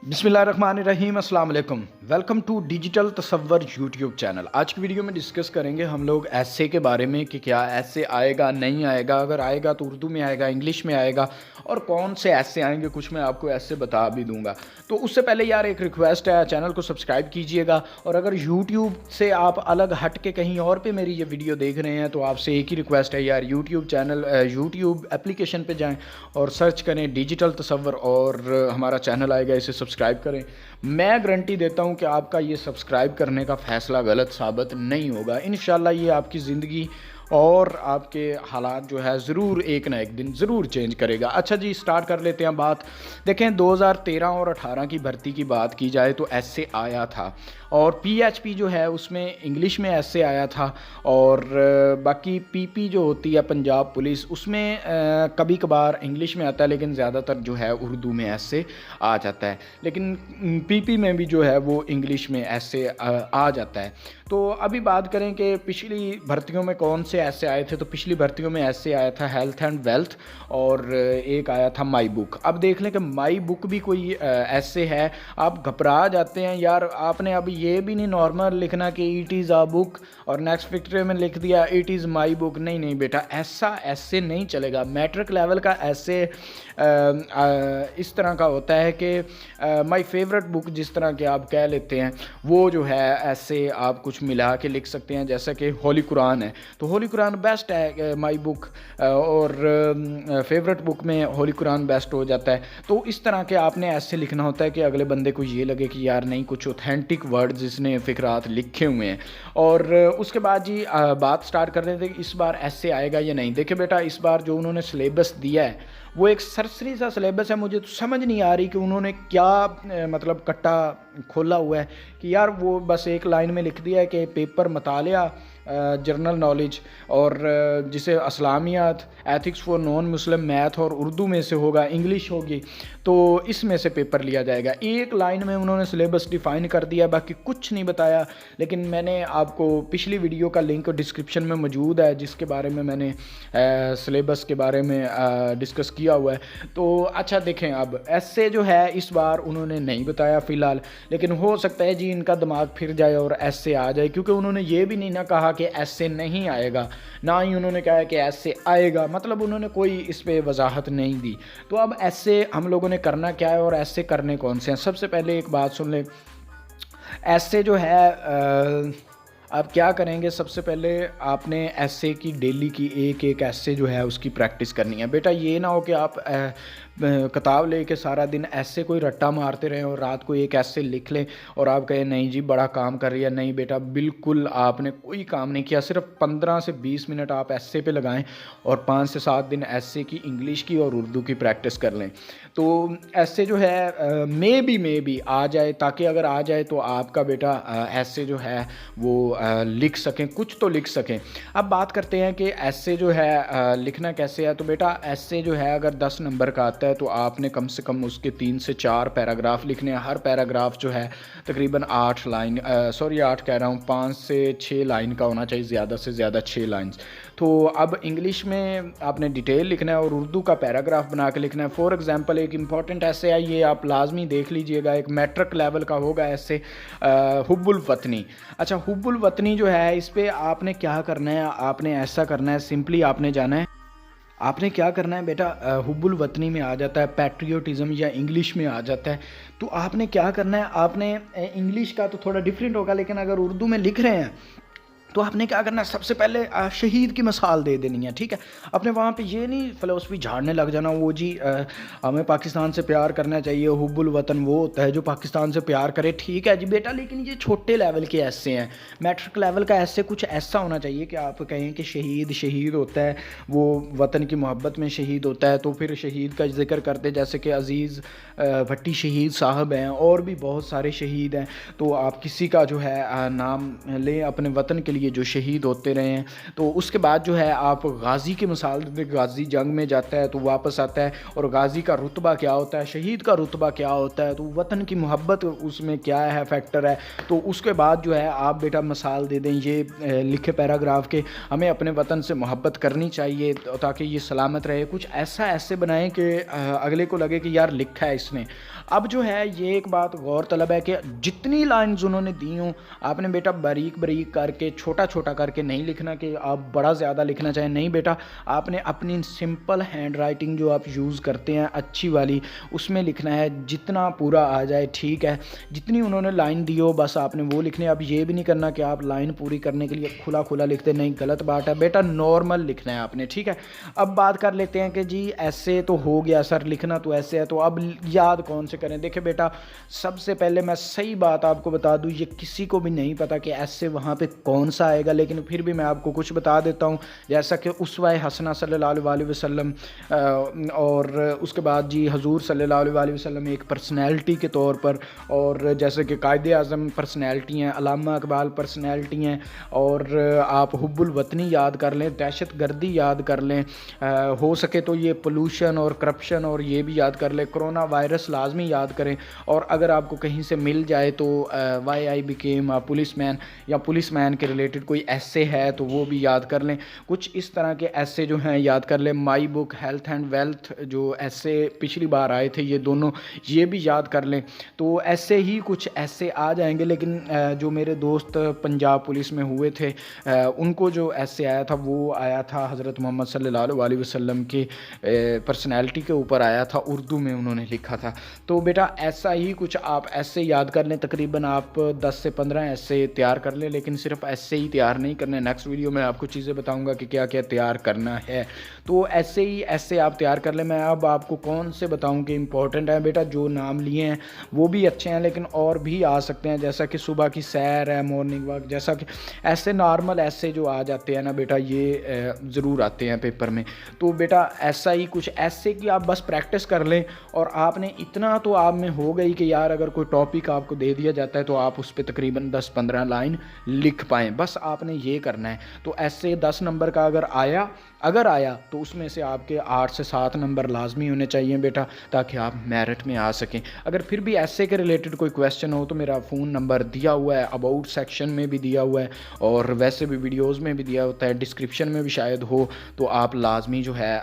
बिस्मिल्लाहिर्रहमानिर्रहीम, अस्सलाम वालेकुम। Welcome to digital Tasawwur YouTube channel. आज की वीडियो में डिस्कस करेंगे हम लोग ऐसे के बारे में कि क्या ऐसे आएगा, नहीं आएगा, अगर आएगा तो उर्दू में आएगा, इंग्लिश में आएगा, और कौन से ऐसे आएंगे कुछ मैं आपको ऐसे बता भी दूंगा। तो उससे पहले यार एक रिक्वेस्ट है, चैनल को सब्सक्राइब कीजिएगा, और अगर यूट्यूब से आप अलग हट के कहीं और पे मेरी ये वीडियो देख रहे हैं तो आपसे एक ही रिक्वेस्ट है यार, यूट्यूब एप्लीकेशन पे जाएँ और सर्च करें डिजिटल तसव्वुर, और हमारा चैनल आएगा, इसे सब्सक्राइब करें। मैं गारंटी देता हूं कि आपका ये सब्सक्राइब करने का फ़ैसला गलत साबित नहीं होगा। इंशाल्लाह ये आपकी ज़िंदगी और आपके हालात जो है ज़रूर एक ना एक दिन ज़रूर चेंज करेगा। अच्छा जी, स्टार्ट कर लेते हैं बात। देखें, 2013 और 18 की भर्ती की बात की जाए तो ऐसे आया था, और पीएचपी जो है उसमें इंग्लिश में ऐसे आया था, और बाकी पीपी जो होती है पंजाब पुलिस, उसमें कभी कभार इंग्लिश में आता है, लेकिन ज़्यादातर जो है उर्दू में ऐसे आ जाता है। लेकिन पीपी में भी जो है वो इंग्लिश में ऐसे आ जाता है। तो अभी बात करें कि पिछली भर्तियों में कौन से ऐसे आए थे, तो पिछली भर्तियों में ऐसे आया था हेल्थ एंड वेल्थ, और एक आया था माई बुक। अब देख लें कि माई बुक भी कोई ऐसे है, आप घबरा जाते हैं यार, आपने अब ये भी नहीं नॉर्मल लिखना कि इट इज़ अ बुक और नेक्स्ट पिक्चर में लिख दिया इट इज़ माई बुक। नहीं नहीं बेटा, ऐसे नहीं चलेगा। मैट्रिक लेवल का ऐसे इस तरह का होता है कि माई फेवरेट बुक जिस तरह के आप कह लेते हैं, वो जो है ऐसे आप कुछ मिला के लिख सकते हैं। जैसा कि होली कुरान है तो होली कुरान बेस्ट है माई बुक, और फेवरेट बुक में होली कुरान बेस्ट हो जाता है। तो इस तरह के आपने ऐसे लिखना होता है कि अगले बंदे को ये लगे कि यार नहीं, कुछ ऑथेंटिक वर्ड्स इसने फ़िक्रात लिखे हुए हैं। और उसके बाद जी बात स्टार्ट कर रहे थे कि इस बार ऐसे आएगा या नहीं। देखिए बेटा, इस बार जो उन्होंने सिलेबस दिया है वो एक सरसरी सा सिलेबस है। मुझे तो समझ नहीं आ रही कि उन्होंने क्या मतलब कट्टा खोला हुआ है कि यार वो बस एक लाइन में लिख दिया है कि पेपर मतालिया जर्नल नॉलेज, और जिसे अस्लामियात, ethics for non Muslim, math और उर्दू में से होगा, इंग्लिश होगी, तो इसमें से पेपर लिया जाएगा। एक लाइन में उन्होंने सिलेबस डिफ़ाइन कर दिया, बाकी कुछ नहीं बताया। लेकिन मैंने आपको पिछली वीडियो का लिंक डिस्क्रिप्शन में मौजूद है, जिसके बारे में मैंने सिलेबस के बारे में डिस्कस किया हुआ है। तो अच्छा देखें, अब ऐसे जो है इस बार उन्होंने नहीं बताया फ़िलहाल, लेकिन हो सकता है जी इनका दिमाग फिर जाए और ऐसे आ जाए, क्योंकि उन्होंने ये भी नहीं ना कहा कि ऐसे नहीं आएगा, ना ही उन्होंने कहा कि ऐसे आएगा, मतलब उन्होंने कोई इस पे वजाहत नहीं दी। तो अब ऐसे हम लोगों ने करना क्या है और ऐसे करने कौन से हैं। सबसे पहले एक बात सुन लें, ऐसे जो है आप क्या करेंगे, सबसे पहले आपने ऐसे की डेली की एक ऐसे जो है उसकी प्रैक्टिस करनी है। बेटा ये ना हो कि आप किताब लेके सारा दिन ऐसे कोई रट्टा मारते रहें और रात को एक ऐसे लिख लें और आप कहें नहीं जी बड़ा काम कर रही है। नहीं बेटा, बिल्कुल आपने कोई काम नहीं किया। सिर्फ 15 से 20 मिनट आप ऐसे पे लगाएं और 5 से 7 दिन ऐसे की, इंग्लिश की और उर्दू की प्रैक्टिस कर लें। तो ऐसे जो है मे बी आ जाए, ताकि अगर आ जाए तो आपका बेटा ऐसे जो है वो लिख सकें, कुछ तो लिख सकें। अब बात करते हैं कि ऐसे जो है लिखना कैसे है। तो बेटा ऐसे जो है अगर 10 नंबर का आता है तो आपने कम से कम उसके 3 से 4 पैराग्राफ लिखने हैं। हर पैराग्राफ जो है तकरीबन 8 लाइन, 8 कह रहा हूँ, 5 से 6 लाइन का होना चाहिए, ज़्यादा से ज़्यादा 6 लाइन्स। तो अब इंग्लिश में आपने डिटेल लिखना है और उर्दू का पैराग्राफ बना के लिखना है। फॉर एग्जांपल एक इंपॉर्टेंट ऐसे है, ये आप लाजमी देख लीजिएगा, एक मैट्रिक लेवल का होगा ऐसे, हुब्बुल वतनी। अच्छा, हुब्बुल वतनी जो है इस पर आपने क्या करना है, आपने ऐसा करना है, सिंपली आपने जाना है, आपने क्या करना है बेटा, हुब्बुल वतनी में आ जाता है पैट्रियोटिज़म, या इंग्लिश में आ जाता है। तो आपने क्या करना है, आपने इंग्लिश का तो थोड़ा डिफरेंट होगा, लेकिन अगर उर्दू में लिख रहे हैं तो आपने क्या करना है, सबसे पहले शहीद की मिसाल दे देनी है। ठीक है, अपने वहाँ पे ये नहीं फ़िलासफ़ी झाड़ने लग जाना, वो जी हमें पाकिस्तान से प्यार करना चाहिए, हुब्बुल वतन वो होता है जो पाकिस्तान से प्यार करे। ठीक है जी बेटा, लेकिन ये छोटे लेवल के ऐसे हैं। मैट्रिक लेवल का ऐसे कुछ ऐसा होना चाहिए कि आप कहें कि शहीद होता है, वो वतन की मोहब्बत में शहीद होता है, तो फिर शहीद का जिक्र करते, जैसे कि अज़ीज़ भट्टी शहीद साहब हैं, और भी बहुत सारे शहीद हैं। तो आप किसी का जो है नाम लें अपने वतन के लिए जो शहीद होते रहे हैं। तो उसके बाद जो है आप गाज़ी की मिसाल देते, गाज़ी जंग में जाता है तो वापस आता है, और गाज़ी का रुतबा क्या होता है, शहीद का रुतबा क्या होता है, तो वतन की मोहब्बत उसमें क्या है, फैक्टर है। तो उसके बाद जो है आप बेटा मिसाल दे दें ये लिखे पैराग्राफ के, हमें अपने वतन से मोहब्बत करनी चाहिए ताकि ये सलामत रहे। कुछ ऐसे बनाएं कि अगले को लगे कि यार लिखा है इसने। अब जो है ये एक बात गौर तलब है कि जितनी लाइन्स उन्होंने दी हों, आपने बेटा बारीक बारीक करके छोटा छोटा करके नहीं लिखना कि आप बड़ा ज़्यादा लिखना चाहें, नहीं बेटा, आपने अपनी सिंपल हैंड राइटिंग जो आप यूज़ करते हैं अच्छी वाली, उसमें लिखना है, जितना पूरा आ जाए ठीक है, जितनी उन्होंने लाइन दी हो बस आपने वो लिखने। अब ये भी नहीं करना कि आप लाइन पूरी करने के लिए खुला खुला लिखते, नहीं, गलत बात है बेटा, नॉर्मल लिखना है आपने, ठीक है। अब बात कर लेते हैं कि जी ऐसे तो हो गया सर, लिखना तो ऐसे है, तो अब याद कौन से करें। देखिए बेटा, सबसे पहले मैं सही बात आपको बता दूं, ये किसी को भी नहीं पता कि ऐसे वहाँ पे कौन सा आएगा, लेकिन फिर भी मैं आपको कुछ बता देता हूँ, जैसा कि उसवाए हसना सल्लल्लाहु अलैहि वसल्लम, और उसके बाद जी हजूर सल्लल्लाहु अलैहि वसल्लम एक पर्सनैलिटी के तौर पर, और जैसे कि कायदे आज़म पर्सनैलिटी हैं, अल्लामा इकबाल पर्सनैलिटी हैं, और आप हुब्बुल वतनी याद कर लें, दहशत गर्दी याद कर लें, हो सके तो ये पोल्यूशन और करप्शन और ये भी याद कर लें, कोरोना वायरस लाजमी याद करें, और अगर आपको कहीं से मिल जाए तो why I became a police man, या पुलिस मैन के रिलेटेड कोई ऐसे है तो वो भी याद कर लें। कुछ इस तरह के ऐसे जो हैं याद कर लें। My book health and wealth जो ऐसे पिछली बार आए थे, ये दोनों, ये भी याद कर लें। तो ऐसे ही कुछ ऐसे आ जाएंगे, लेकिन जो मेरे दोस्त पंजाब पुलिस में हुए थे, उनको जो ऐसे आया था वो आया था हज़रत मोहम्मद सल्लल्लाहु अलैहि वसल्लम के पर्सनैलिटी के ऊपर आया था, उर्दू में उन्होंने लिखा था। तो बेटा ऐसा ही कुछ आप ऐसे याद कर लें, तकरीबन आप 10 से 15 ऐसे तैयार कर लें, लेकिन सिर्फ ऐसे ही तैयार नहीं करने। नेक्स्ट वीडियो में आपको चीज़ें बताऊंगा कि क्या क्या तैयार करना है। तो ऐसे ही ऐसे आप तैयार कर लें। मैं अब आपको कौन से बताऊं कि इंपॉर्टेंट है बेटा, जो नाम लिए हैं वो भी अच्छे हैं, लेकिन और भी आ सकते हैं, जैसा कि सुबह की सैर है, मॉर्निंग वॉक, जैसा कि ऐसे नॉर्मल ऐसे जो आ जाते हैं ना बेटा, ये ज़रूर आते हैं पेपर में। तो बेटा ऐसा ही कुछ ऐसे कि आप बस प्रैक्टिस कर लें, और आपने इतना तो आप में हो गई कि यार अगर कोई टॉपिक आपको दे दिया जाता है तो आप उस पर तकरीबन 10-15 लाइन लिख पाएँ, बस आपने ये करना है। तो ऐसे 10 नंबर का अगर आया तो उसमें से आपके 8 से 7 नंबर लाजमी होने चाहिए बेटा, ताकि आप मेरिट में आ सकें। अगर फिर भी ऐसे के रिलेटेड कोई क्वेश्चन हो तो मेरा फ़ोन नंबर दिया हुआ है, अबाउट सेक्शन में भी दिया हुआ है, और वैसे भी वीडियोज़ में भी दिया होता है, डिस्क्रिप्शन में भी शायद हो, तो आप लाजमी जो है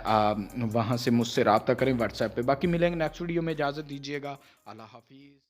वहाँ से मुझसे रब्ता करें व्हाट्सएप पे। बाकी मिलेंगे नेक्स्ट वीडियो में, इजाज़त दीजिएगा, अल्लाह हाफिज़।